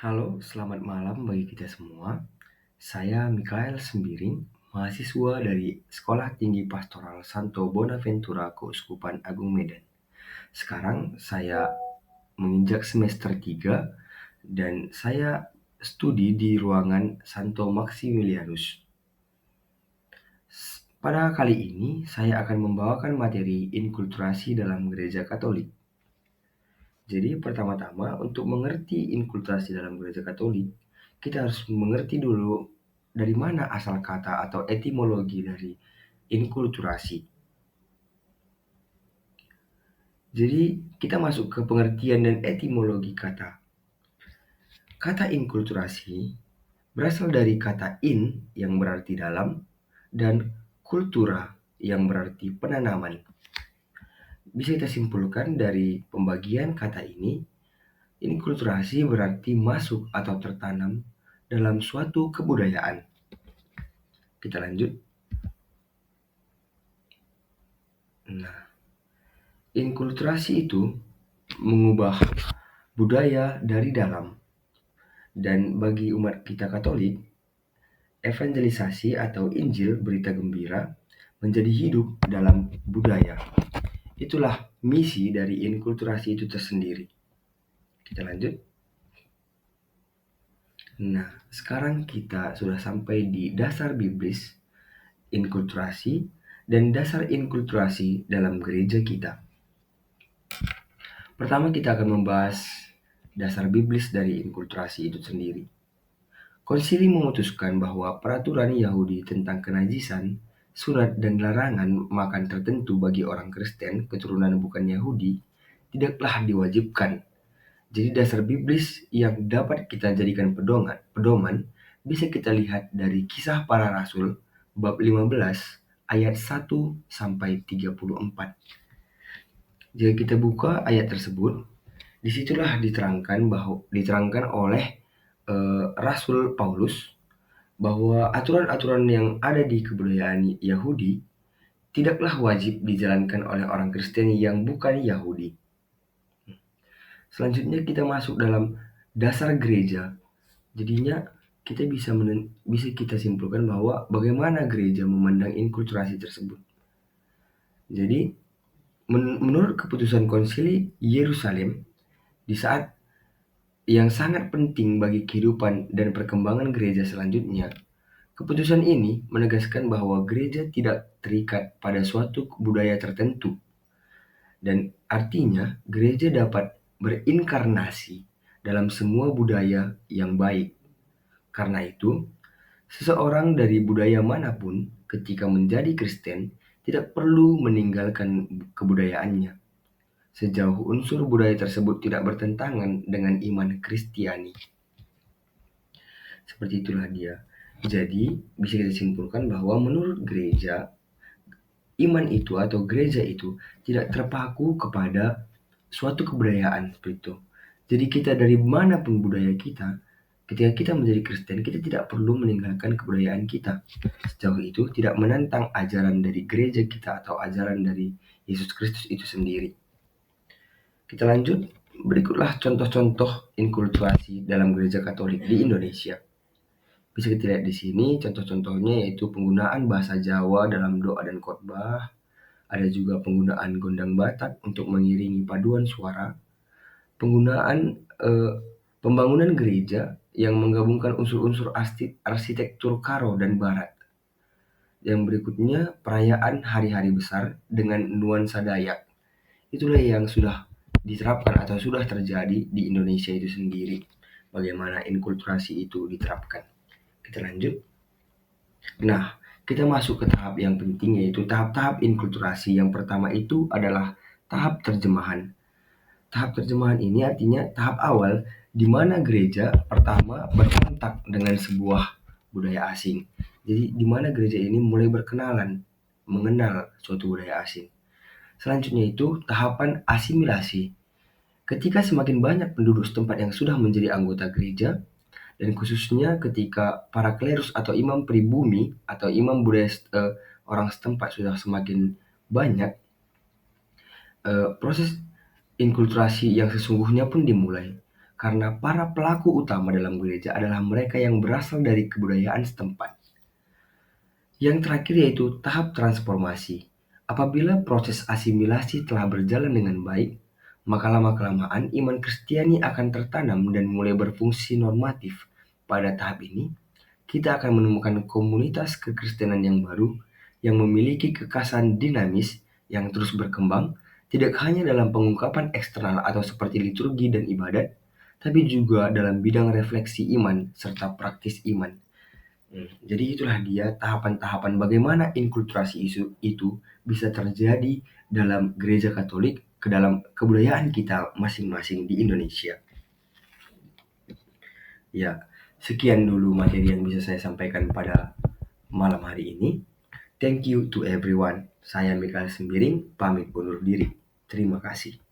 Halo, selamat malam bagi kita semua. Saya Mikael Sembiring, mahasiswa dari Sekolah Tinggi Pastoral Santo Bonaventura Keuskupan Agung Medan. Sekarang saya menginjak semester 3 dan saya studi di ruangan Santo Maximilianus. Pada kali ini saya akan membawakan materi inkulturasi dalam gereja Katolik. Jadi pertama-tama untuk mengerti inkulturasi dalam gereja Katolik, kita harus mengerti dulu dari mana asal kata atau etimologi dari inkulturasi. Jadi kita masuk ke pengertian dan etimologi kata. Kata inkulturasi berasal dari kata in yang berarti dalam dan kultura yang berarti penanaman. Bisa kita simpulkan dari pembagian kata ini, inkulturasi berarti masuk atau tertanam dalam suatu kebudayaan. Kita lanjut. Nah, inkulturasi itu mengubah budaya dari dalam. Dan bagi umat kita Katolik, evangelisasi atau Injil berita gembira menjadi hidup dalam budaya. Itulah misi dari inkulturasi itu tersendiri. Kita lanjut. Nah, sekarang kita sudah sampai di dasar biblis inkulturasi dan dasar inkulturasi dalam gereja kita. Pertama kita akan membahas dasar biblis dari inkulturasi itu sendiri. Konsili memutuskan bahwa peraturan Yahudi tentang kenajisan, sunat dan larangan makan tertentu bagi orang Kristen keturunan bukan Yahudi tidaklah diwajibkan. Jadi dasar biblis yang dapat kita jadikan pedoman bisa kita lihat dari Kisah Para Rasul bab 15 ayat 1 sampai 34. Jika kita buka ayat tersebut, disitulah diterangkan oleh Rasul Paulus bahwa aturan-aturan yang ada di kebudayaan Yahudi tidaklah wajib dijalankan oleh orang Kristen yang bukan Yahudi. Selanjutnya kita masuk dalam dasar gereja. Jadinya kita bisa kita simpulkan bahwa bagaimana gereja memandang inkulturasi tersebut. Jadi menurut keputusan Konsili Yerusalem, di saat yang sangat penting bagi kehidupan dan perkembangan gereja selanjutnya, keputusan ini menegaskan bahwa gereja tidak terikat pada suatu budaya tertentu, dan artinya gereja dapat berinkarnasi dalam semua budaya yang baik. Karena itu, seseorang dari budaya manapun ketika menjadi Kristen tidak perlu meninggalkan kebudayaannya, sejauh unsur budaya tersebut tidak bertentangan dengan iman Kristiani. Seperti itulah dia. Jadi, bisa kita simpulkan bahwa menurut gereja, iman itu atau gereja itu tidak terpaku kepada suatu kebudayaan seperti itu. Jadi kita dari manapun budaya kita, ketika kita menjadi Kristen, kita tidak perlu meninggalkan kebudayaan kita. Sejauh itu tidak menentang ajaran dari gereja kita atau ajaran dari Yesus Kristus itu sendiri. Kita lanjut, berikutlah contoh-contoh inkulturasi dalam gereja Katolik di Indonesia. Bisa kita lihat di sini contoh-contohnya yaitu penggunaan bahasa Jawa dalam doa dan khotbah, ada juga penggunaan gondang Batak untuk mengiringi paduan suara, penggunaan pembangunan gereja yang menggabungkan unsur-unsur arsitektur Karo dan Barat. Yang berikutnya perayaan hari-hari besar dengan nuansa Dayak. Itulah yang sudah diterapkan atau sudah terjadi di Indonesia itu sendiri. Bagaimana inkulturasi itu diterapkan. Kita lanjut. Nah, kita masuk ke tahap yang penting yaitu tahap-tahap inkulturasi. Yang pertama itu adalah tahap terjemahan. Tahap terjemahan ini artinya tahap awal di mana gereja pertama berkontak dengan sebuah budaya asing. Jadi di mana gereja ini mulai berkenalan, mengenal suatu budaya asing. Selanjutnya itu tahapan asimilasi. Ketika semakin banyak penduduk setempat yang sudah menjadi anggota gereja, dan khususnya ketika para klerus atau imam pribumi atau imam budaya orang setempat sudah semakin banyak, proses inkulturasi yang sesungguhnya pun dimulai. karena para pelaku utama dalam gereja adalah mereka yang berasal dari kebudayaan setempat. Yang terakhir yaitu tahap transformasi. Apabila proses asimilasi telah berjalan dengan baik, maka lama-kelamaan iman Kristiani akan tertanam dan mulai berfungsi normatif. Pada tahap ini, kita akan menemukan komunitas kekristenan yang baru yang memiliki kekasan dinamis yang terus berkembang, tidak hanya dalam pengungkapan eksternal atau seperti liturgi dan ibadat, tapi juga dalam bidang refleksi iman serta praktis iman. Jadi itulah dia tahapan-tahapan bagaimana inkulturasi isu itu bisa terjadi dalam gereja Katolik ke dalam kebudayaan kita masing-masing di Indonesia. Ya, sekian dulu materi yang bisa saya sampaikan pada malam hari ini. Thank you to everyone. Saya Mikael Sembiring, pamit undur diri. Terima kasih.